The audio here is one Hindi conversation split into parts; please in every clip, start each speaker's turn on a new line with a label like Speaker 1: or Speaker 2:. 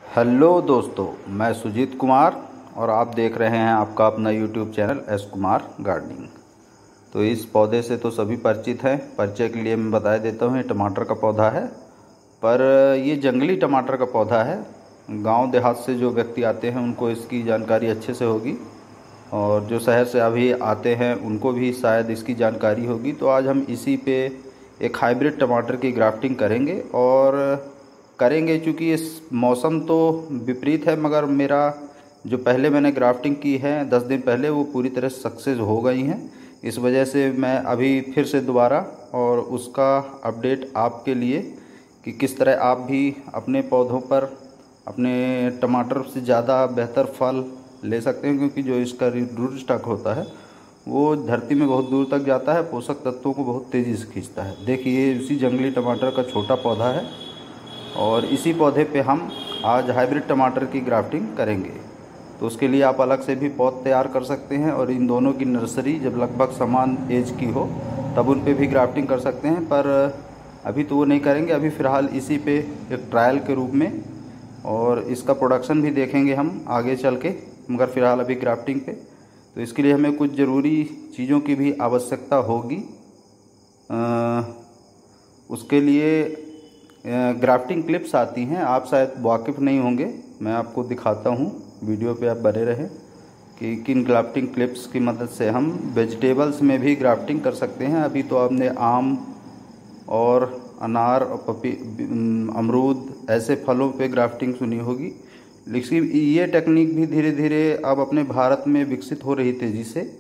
Speaker 1: हेलो दोस्तों, मैं सुजीत कुमार और आप देख रहे हैं आपका अपना YouTube channel S Kumar gardening. तो इस पौधे से तो सभी परिचित हैं। परिचय के लिए मैं बता देता हूँ, ये टमाटर का पौधा है, पर ये जंगली टमाटर का पौधा है। गांव देहात से जो व्यक्ति आते हैं उनको इसकी जानकारी अच्छे से होगी, और जो शहर से अभी आते हैं उनको भी शायद इसकी जानकारी होगी। तो आज हम इसी पे एक हाइब्रिड टमाटर की ग्राफ्टिंग करेंगे चूँकि इस मौसम तो विपरीत है, मगर मेरा जो पहले मैंने ग्राफ्टिंग की है 10 दिन पहले, वो पूरी तरह सक्सेस हो गई हैं। इस वजह से मैं अभी फिर से दोबारा और उसका अपडेट आपके लिए कि किस तरह आप भी अपने पौधों पर अपने टमाटर से ज़्यादा बेहतर फल ले सकते हैं, क्योंकि जो इसका रूट स्टॉक होता है वो धरती में बहुत दूर तक जाता है, पोषक तत्वों को बहुत तेज़ी से खींचता है। देखिए, इसी जंगली टमाटर का छोटा पौधा है और इसी पौधे पे हम आज हाइब्रिड टमाटर की ग्राफ्टिंग करेंगे। तो उसके लिए आप अलग से भी पौध तैयार कर सकते हैं, और इन दोनों की नर्सरी जब लगभग समान एज की हो तब उन पे भी ग्राफ्टिंग कर सकते हैं, पर अभी तो वो नहीं करेंगे। अभी फ़िलहाल इसी पे एक ट्रायल के रूप में, और इसका प्रोडक्शन भी देखेंगे हम आगे चल के, मगर फ़िलहाल अभी ग्राफ्टिंग पे। तो इसके लिए हमें कुछ ज़रूरी चीज़ों की भी आवश्यकता होगी। उसके लिए ग्राफ्टिंग क्लिप्स आती हैं, आप शायद वाकिफ़ नहीं होंगे, मैं आपको दिखाता हूँ, वीडियो पे आप बने रहें कि किन ग्राफ्टिंग क्लिप्स की मदद से हम वेजिटेबल्स में भी ग्राफ्टिंग कर सकते हैं। अभी तो आपने आम और अनार और अमरूद ऐसे फलों पे ग्राफ्टिंग सुनी होगी, लेकिन ये टेक्निक भी धीरे धीरे अब अपने भारत में विकसित हो रही तेज़ी से,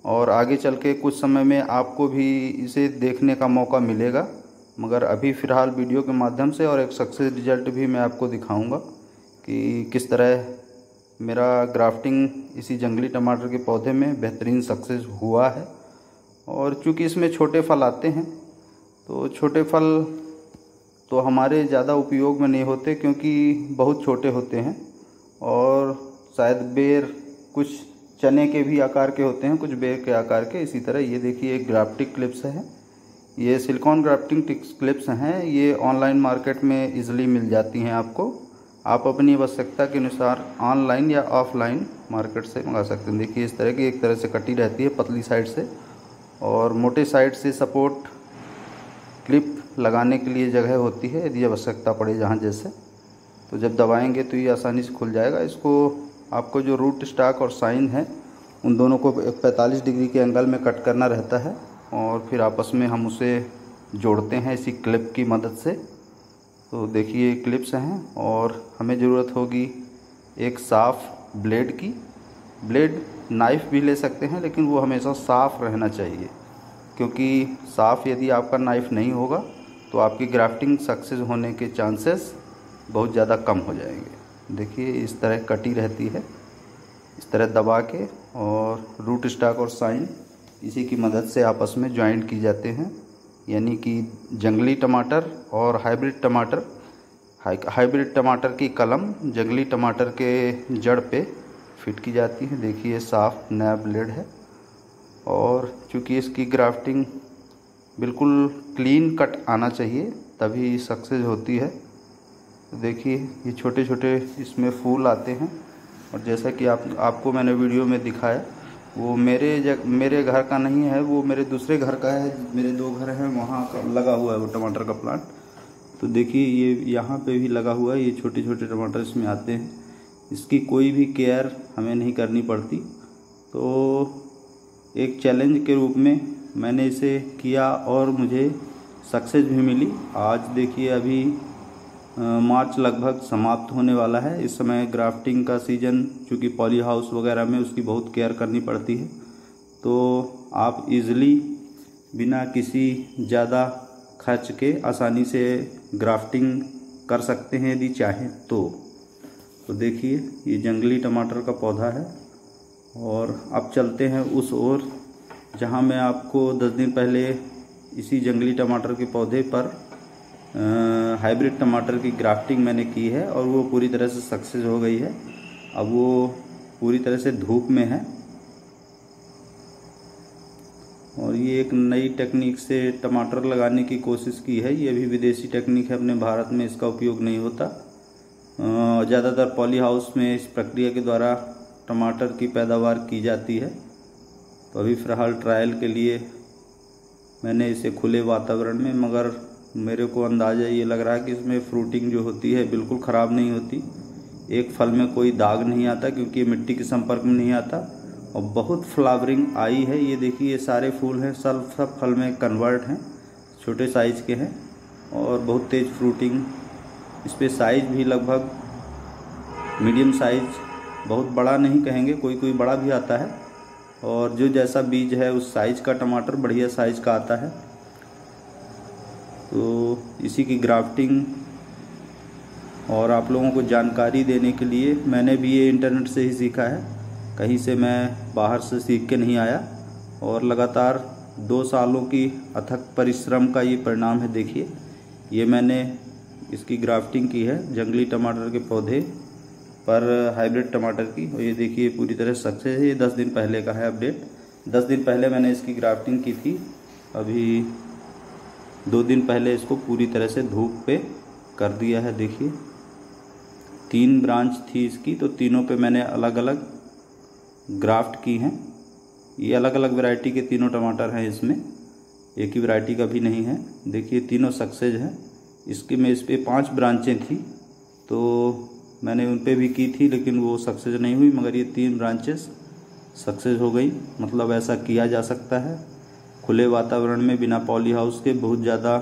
Speaker 1: और आगे चल के कुछ समय में आपको भी इसे देखने का मौका मिलेगा। मगर अभी फ़िलहाल वीडियो के माध्यम से और एक सक्सेस रिजल्ट भी मैं आपको दिखाऊंगा कि किस तरह मेरा ग्राफ्टिंग इसी जंगली टमाटर के पौधे में बेहतरीन सक्सेस हुआ है। और चूँकि इसमें छोटे फल आते हैं, तो छोटे फल तो हमारे ज़्यादा उपयोग में नहीं होते क्योंकि बहुत छोटे होते हैं, और शायद बेर कुछ चने के भी आकार के होते हैं, कुछ बेर के आकार के। इसी तरह ये देखिए, एक ग्राफ्टिंग क्लिप्स है, ये सिलिकॉन ग्राफ्टिंग क्लिप्स हैं। ये ऑनलाइन मार्केट में इजीली मिल जाती हैं आपको। आप अपनी आवश्यकता के अनुसार ऑनलाइन या ऑफलाइन मार्केट से मंगा सकते हैं। देखिए, इस तरह की एक तरह से कटी रहती है पतली साइड से, और मोटे साइड से सपोर्ट क्लिप लगाने के लिए जगह होती है यदि आवश्यकता पड़े जहाँ जैसे। तो जब दबाएंगे तो ये आसानी से खुल जाएगा। इसको आपको जो रूट स्टॉक और साइन है उन दोनों को 45 डिग्री के एंगल में कट करना रहता है, और फिर आपस में हम उसे जोड़ते हैं इसी क्लिप की मदद से। तो देखिए, क्लिप्स हैं, और हमें ज़रूरत होगी एक साफ़ ब्लेड की। ब्लेड नाइफ़ भी ले सकते हैं, लेकिन वो हमेशा साफ़ रहना चाहिए, क्योंकि साफ़ यदि आपका नाइफ़ नहीं होगा तो आपकी ग्राफ्टिंग सक्सेस होने के चांसेस बहुत ज़्यादा कम हो जाएंगे। देखिए, इस तरह कटी रहती है, इस तरह दबा के, और रूट स्टॉक और साइन इसी की मदद से आपस में ज्वाइंट की जाते हैं। यानी कि जंगली टमाटर और हाइब्रिड टमाटर की कलम जंगली टमाटर के जड़ पे फिट की जाती है। देखिए, साफ़ नया ब्लेड है, और चूँकि इसकी ग्राफ्टिंग बिल्कुल क्लीन कट आना चाहिए तभी सक्सेस होती है। तो देखिए, ये छोटे छोटे इसमें फूल आते हैं, और जैसा कि आपको मैंने वीडियो में दिखाया, वो मेरे घर का नहीं है, वो मेरे दूसरे घर का है। मेरे 2 घर हैं, वहाँ का लगा हुआ है वो टमाटर का प्लांट। तो देखिए, ये यहाँ पे भी लगा हुआ है। ये छोटे छोटे टमाटर इसमें आते हैं, इसकी कोई भी केयर हमें नहीं करनी पड़ती। तो एक चैलेंज के रूप में मैंने इसे किया और मुझे सक्सेस भी मिली। आज देखिए, अभी मार्च लगभग समाप्त होने वाला है। इस समय ग्राफ्टिंग का सीज़न, चूँकि पॉली हाउस वगैरह में उसकी बहुत केयर करनी पड़ती है, तो आप इजीली बिना किसी ज़्यादा खर्च के आसानी से ग्राफ्टिंग कर सकते हैं यदि चाहें तो। देखिए, ये जंगली टमाटर का पौधा है, और अब चलते हैं उस ओर जहाँ मैं आपको 10 दिन पहले इसी जंगली टमाटर के पौधे पर हाइब्रिड टमाटर की ग्राफ्टिंग मैंने की है, और वो पूरी तरह से सक्सेस हो गई है। अब वो पूरी तरह से धूप में है, और ये एक नई टेक्निक से टमाटर लगाने की कोशिश की है। ये भी विदेशी टेक्निक है, अपने भारत में इसका उपयोग नहीं होता। ज़्यादातर पॉली हाउस में इस प्रक्रिया के द्वारा टमाटर की पैदावार की जाती है। तो अभी फ़िलहाल ट्रायल के लिए मैंने इसे खुले वातावरण में, मगर मेरे को अंदाज़ा ये लग रहा है कि इसमें फ्रूटिंग जो होती है बिल्कुल ख़राब नहीं होती। एक फल में कोई दाग नहीं आता क्योंकि ये मिट्टी के संपर्क में नहीं आता, और बहुत फ्लावरिंग आई है। ये देखिए, ये सारे फूल हैं, सब फल में कन्वर्ट हैं, छोटे साइज़ के हैं और बहुत तेज़ फ्रूटिंग। इस पर साइज़ भी लगभग मीडियम साइज़, बहुत बड़ा नहीं कहेंगे, कोई कोई बड़ा भी आता है, और जो जैसा बीज है उस साइज़ का टमाटर बढ़िया साइज़ का आता है। तो इसी की ग्राफ्टिंग और आप लोगों को जानकारी देने के लिए मैंने भी ये इंटरनेट से ही सीखा है, कहीं से मैं बाहर से सीख के नहीं आया, और लगातार 2 सालों की अथक परिश्रम का ये परिणाम है। देखिए, ये मैंने इसकी ग्राफ्टिंग की है जंगली टमाटर के पौधे पर हाइब्रिड टमाटर की, और ये देखिए पूरी तरह सक्सेस है। ये 10 दिन पहले का है अपडेट। 10 दिन पहले मैंने इसकी ग्राफ्टिंग की थी, अभी 2 दिन पहले इसको पूरी तरह से धूप पे कर दिया है। देखिए 3 ब्रांच थी इसकी, तो तीनों पे मैंने अलग अलग ग्राफ्ट की हैं। ये अलग अलग वैरायटी के तीनों टमाटर हैं, इसमें एक ही वैरायटी का भी नहीं है। देखिए तीनों सक्सेस हैं। इसके में इस पर 5 ब्रांचें थी, तो मैंने उन पे भी की थी लेकिन वो सक्सेस नहीं हुई, मगर ये 3 ब्रांचेस सक्सेस हो गई। मतलब ऐसा किया जा सकता है खुले वातावरण में, बिना पॉली हाउस के, बहुत ज़्यादा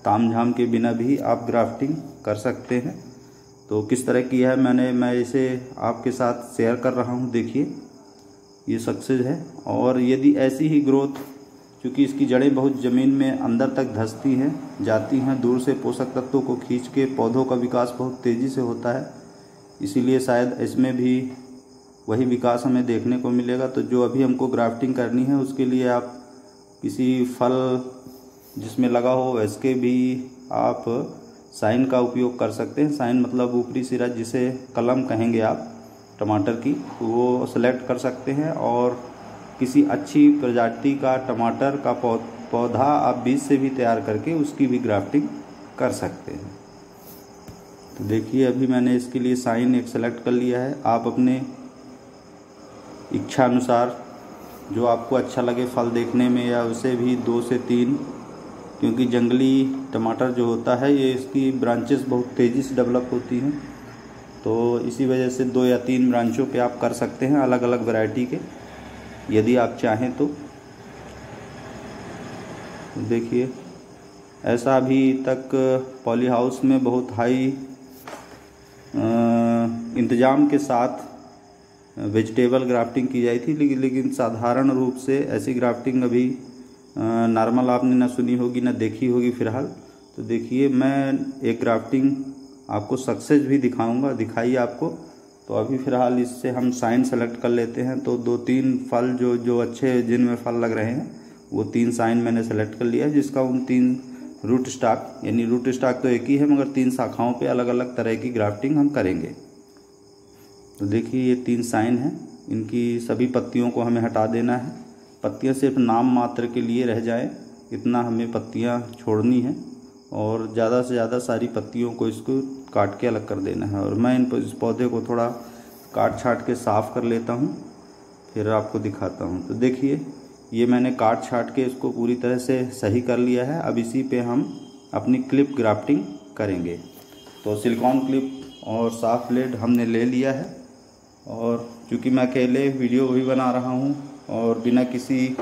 Speaker 1: तामझाम के बिना भी आप ग्राफ्टिंग कर सकते हैं। तो किस तरह किया है मैं इसे आपके साथ शेयर कर रहा हूँ। देखिए ये सक्सेस है, और यदि ऐसी ही ग्रोथ, क्योंकि इसकी जड़ें बहुत ज़मीन में अंदर तक धंसती हैं, जाती हैं, दूर से पोषक तत्वों को खींच के पौधों का विकास बहुत तेज़ी से होता है, इसीलिए शायद इसमें भी वही विकास हमें देखने को मिलेगा। तो जो अभी हमको ग्राफ्टिंग करनी है उसके लिए आप किसी फल जिसमें लगा हो इसके भी आप साइन का उपयोग कर सकते हैं। साइन मतलब ऊपरी सिरा, जिसे कलम कहेंगे आप टमाटर की, वो सेलेक्ट कर सकते हैं, और किसी अच्छी प्रजाति का टमाटर का पौधा आप बीज से भी तैयार करके उसकी भी ग्राफ्टिंग कर सकते हैं। तो देखिए अभी मैंने इसके लिए साइन एक सेलेक्ट कर लिया है। आप अपने इच्छा अनुसार जो आपको अच्छा लगे फल देखने में, या उसे भी 2 से 3, क्योंकि जंगली टमाटर जो होता है ये इसकी ब्रांचेस बहुत तेज़ी से डेवलप होती हैं, तो इसी वजह से 2 या 3 ब्रांचों पे आप कर सकते हैं अलग अलग वैरायटी के, यदि आप चाहें तो। देखिए ऐसा अभी तक पॉली हाउस में बहुत हाई इंतज़ाम के साथ वेजिटेबल ग्राफ्टिंग की जाती थी, लेकिन साधारण रूप से ऐसी ग्राफ्टिंग अभी नॉर्मल आपने ना सुनी होगी ना देखी होगी फ़िलहाल। तो देखिए मैं एक ग्राफ्टिंग आपको सक्सेस भी दिखाई आपको। तो अभी फ़िलहाल इससे हम साइन सेलेक्ट कर लेते हैं। तो 2-3 फल जो अच्छे जिनमें फल लग रहे हैं वो 3 साइन मैंने सेलेक्ट कर लिया है, जिसका उन 3 रूट स्टॉक, यानी रूट स्टॉक तो एक ही है मगर 3 शाखाओं पे अलग अलग तरह की ग्राफ्टिंग हम करेंगे। तो देखिए ये 3 साइन हैं, इनकी सभी पत्तियों को हमें हटा देना है। पत्तियां सिर्फ नाम मात्र के लिए रह जाएं, इतना हमें पत्तियां छोड़नी है, और ज़्यादा से ज़्यादा सारी पत्तियों को इसको काट के अलग कर देना है। और मैं इस पौधे को थोड़ा काट छाट के साफ़ कर लेता हूँ, फिर आपको दिखाता हूँ। तो देखिए ये मैंने काट छाट के इसको पूरी तरह से सही कर लिया है। अब इसी पे हम अपनी क्लिप ग्राफ्टिंग करेंगे। तो सिलिकॉन क्लिप और साफ ब्लेड हमने ले लिया है, और चूँकि मैं अकेले वीडियो भी बना रहा हूँ और बिना किसी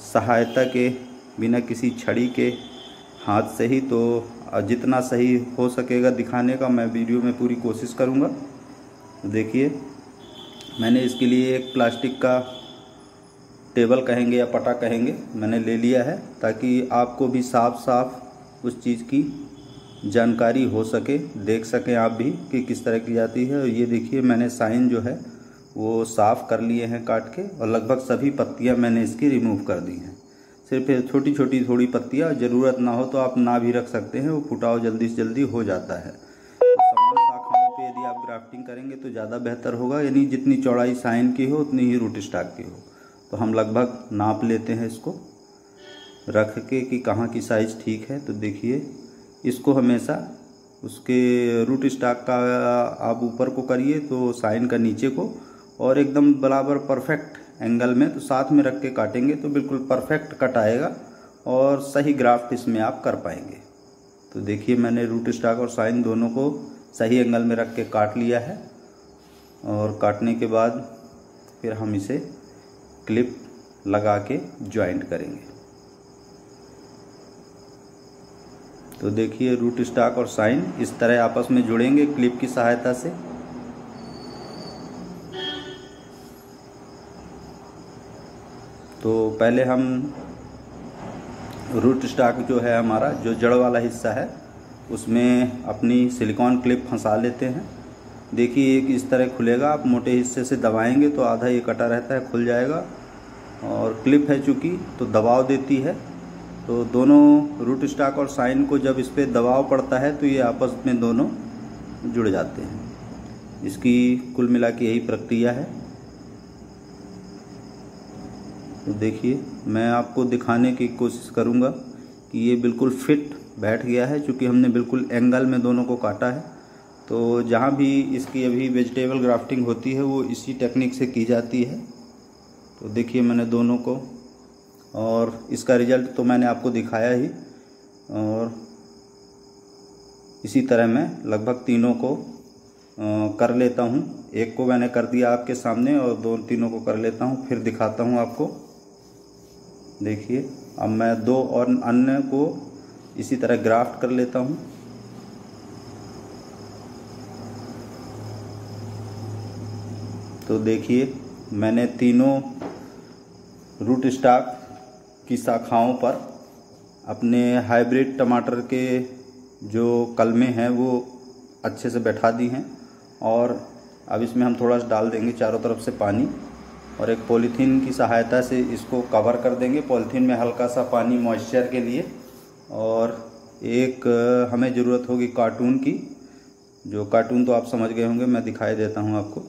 Speaker 1: सहायता के, बिना किसी छड़ी के, हाथ से ही, तो जितना सही हो सकेगा दिखाने का मैं वीडियो में पूरी कोशिश करूँगा। देखिए मैंने इसके लिए एक प्लास्टिक का टेबल कहेंगे या पटा कहेंगे मैंने ले लिया है, ताकि आपको भी साफ उस चीज़ की जानकारी हो सके, देख सकें आप भी कि किस तरह की जाती है। और ये देखिए मैंने साइन जो है वो साफ़ कर लिए हैं काट के, और लगभग सभी पत्तियां मैंने इसकी रिमूव कर दी हैं। सिर्फ छोटी छोटी थोड़ी पत्तियां, ज़रूरत ना हो तो आप ना भी रख सकते हैं, वो फुटाव जल्दी से जल्दी हो जाता है। तो समान शाखाओं पे यदि आप ग्राफ्टिंग करेंगे तो ज़्यादा बेहतर होगा, यानी जितनी चौड़ाई साइन की हो उतनी ही रूट स्टॉक की हो। तो हम लगभग नाप लेते हैं इसको रख के कि कहाँ की साइज़ ठीक है। तो देखिए इसको हमेशा उसके रूट स्टॉक का आप ऊपर को करिए तो साइन का नीचे को, और एकदम बराबर परफेक्ट एंगल में, तो साथ में रख के काटेंगे तो बिल्कुल परफेक्ट कट आएगा और सही ग्राफ्ट इसमें आप कर पाएंगे। तो देखिए मैंने रूट स्टॉक और साइन दोनों को सही एंगल में रख के काट लिया है, और काटने के बाद फिर हम इसे क्लिप लगा के ज्वाइंट करेंगे। तो देखिए रूट स्टॉक और साइन इस तरह आपस में जुड़ेंगे क्लिप की सहायता से। तो पहले हम रूट स्टॉक जो है हमारा, जो जड़ वाला हिस्सा है, उसमें अपनी सिलिकॉन क्लिप फंसा लेते हैं। देखिए एक इस तरह खुलेगा, आप मोटे हिस्से से दबाएंगे तो आधा ये कटा रहता है, खुल जाएगा। और क्लिप है चूँकि तो दबाव देती है, तो दोनों रूट स्टॉक और साइन को जब इस पर दबाव पड़ता है तो ये आपस में दोनों जुड़ जाते हैं। इसकी कुल मिला के यही प्रक्रिया है। तो देखिए मैं आपको दिखाने की कोशिश करूँगा कि ये बिल्कुल फिट बैठ गया है, क्योंकि हमने बिल्कुल एंगल में दोनों को काटा है। तो जहाँ भी इसकी अभी वेजिटेबल ग्राफ्टिंग होती है वो इसी टेक्निक से की जाती है। तो देखिए मैंने दोनों को, और इसका रिजल्ट तो मैंने आपको दिखाया ही, और इसी तरह मैं लगभग तीनों को कर लेता हूँ। एक को मैंने कर दिया आपके सामने, और तीनों को कर लेता हूँ, फिर दिखाता हूँ आपको। देखिए अब मैं दो और अन्य को इसी तरह ग्राफ्ट कर लेता हूँ। तो देखिए मैंने तीनों रूट स्टॉक की शाखाओं पर अपने हाइब्रिड टमाटर के जो कलमे हैं वो अच्छे से बैठा दी हैं, और अब इसमें हम थोड़ा सा डाल देंगे चारों तरफ से पानी, और एक पॉलीथीन की सहायता से इसको कवर कर देंगे। पॉलीथीन में हल्का सा पानी मॉइस्चर के लिए, और एक हमें ज़रूरत होगी कार्टून की, जो कार्टून तो आप समझ गए होंगे, मैं दिखाई देता हूँ आपको।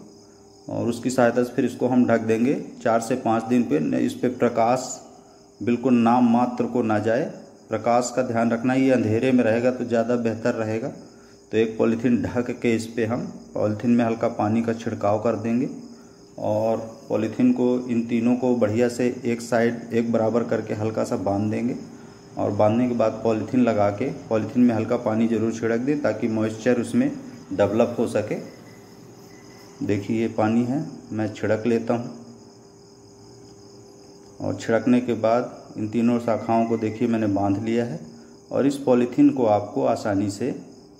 Speaker 1: और उसकी सहायता से फिर इसको हम ढक देंगे 4 से 5 दिन पे। इस पर प्रकाश बिल्कुल नाम मात्र को ना जाए, प्रकाश का ध्यान रखना। ये अंधेरे में रहेगा तो ज़्यादा बेहतर रहेगा। तो एक पॉलीथीन ढक के इस पर हम पॉलीथीन में हल्का पानी का छिड़काव कर देंगे, और पॉलीथीन को इन तीनों को बढ़िया से एक साइड एक बराबर करके हल्का सा बांध देंगे, और बांधने के बाद पॉलीथीन लगा के पॉलीथीन में हल्का पानी ज़रूर छिड़क दें ताकि मॉइस्चर उसमें डेवलप हो सके। देखिए ये पानी है, मैं छिड़क लेता हूँ, और छिड़कने के बाद इन तीनों शाखाओं को देखिए मैंने बांध लिया है। और इस पॉलीथीन को आपको आसानी से,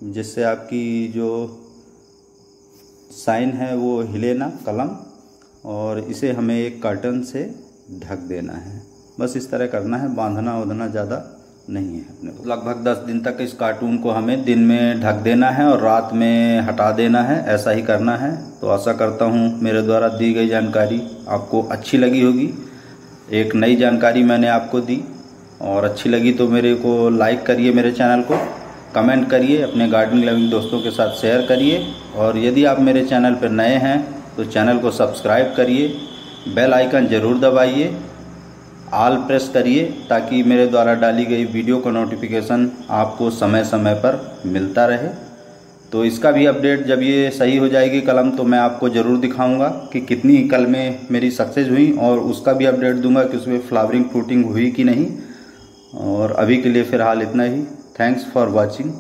Speaker 1: जिससे आपकी जो साइन है वो हिले ना कलम, और इसे हमें एक कर्टन से ढक देना है। बस इस तरह करना है, बांधना उधना ज़्यादा नहीं है अपने को। लगभग 10 दिन तक इस कार्टून को हमें दिन में ढक देना है और रात में हटा देना है, ऐसा ही करना है। तो आशा करता हूँ मेरे द्वारा दी गई जानकारी आपको अच्छी लगी होगी। एक नई जानकारी मैंने आपको दी, और अच्छी लगी तो मेरे को लाइक करिए, मेरे चैनल को कमेंट करिए, अपने गार्डनिंग लविंग दोस्तों के साथ शेयर करिए, और यदि आप मेरे चैनल पर नए हैं तो चैनल को सब्सक्राइब करिए, बेल आइकन ज़रूर दबाइए, ऑल प्रेस करिए, ताकि मेरे द्वारा डाली गई वीडियो का नोटिफिकेशन आपको समय समय पर मिलता रहे। तो इसका भी अपडेट जब ये सही हो जाएगी कलम, तो मैं आपको ज़रूर दिखाऊंगा कि कितनी कलमें मेरी सक्सेस हुई, और उसका भी अपडेट दूंगा कि उसमें फ्लावरिंग फ्रूटिंग हुई कि नहीं। और अभी के लिए फ़िलहाल इतना ही। Thanks for watching.